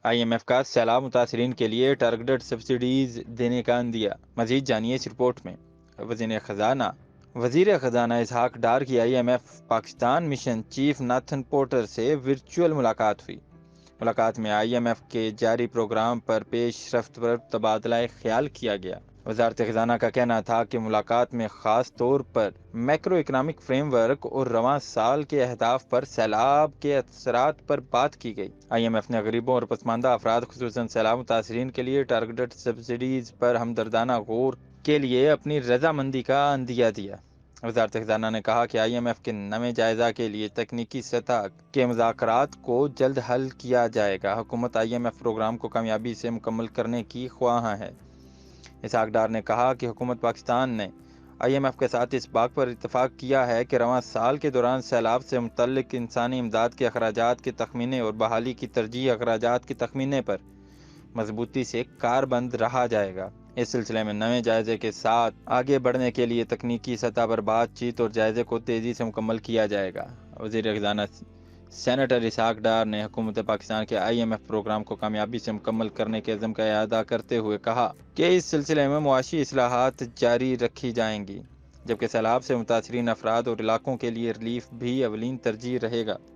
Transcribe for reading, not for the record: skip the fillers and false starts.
IMF کا سیلاب متاثرین کے لیے ٹارگیٹڈ سبسڈیز دینے کا عندیہ۔ مزید جانیے اس رپورٹ میں۔ وزیر خزانہ اسحاق ڈار کی IMF Pakistan mission chief Nathan Porter سے ورچوئل ملاقات ہوئی۔ ملاقات میں IMF کے جاری پروگرام پر پیش رفت پر تبادلہ خیال کیا گیا۔ وزارت خزانہ کا کہنا تھا کہ ملاقات میں خاص طور پر میکرو اکنامک فریم ورک اور رواں سال کے اہداف پر سیلاب کے اثرات پر بات کی گئی۔ IMF نے غریبوں اور پسماندہ افراد خصوصاً سیلاب متاثرین کے لیے ٹارگیٹڈ سبسڈیز پر ہمدردانہ غور کے لیے اپنی رضامندی کا عندیہ دیا۔ وزارت خزانہ نے کہا کہ IMF کے نئے جائزہ کے لیے تکنیکی سطح کے مذاکرات کو جلد حل کیا جائے گا۔ حکومت IMF پروگرام کو کامیابی سے مکمل کرنے کی خواہاں ہے۔ اسحاق ڈار نے کہا کہ حکومت پاکستان نے IMF کے ساتھ اس بات پر اتفاق کیا ہے کہ رواں سال کے دوران سیلاب سے متعلق انسانی امداد کے اخراجات کے تخمینے اور بحالی کی ترجیحی اخراجات کے تخمینے پر مضبوطی سے کاربند رہا جائے گا۔ اس سلسلے میں نئے جائزے کے ساتھ آگے بڑھنے کے لیے تکنیکی سطح پر بات چیت اور جائزے کو تیزی سے مکمل کیا جائے گا۔ وزیر خزانہ سینیٹر اسحاق ڈار نے حکومت پاکستان کے IMF پروگرام کو کامیابی سے مکمل کرنے کے عزم کا اعادہ کرتے ہوئے کہا کہ اس سلسلے میں معاشی اصلاحات جاری رکھی جائیں گی، جبکہ سیلاب سے متاثرین افراد اور علاقوں کے لیے ریلیف بھی اولین ترجیح رہے گا۔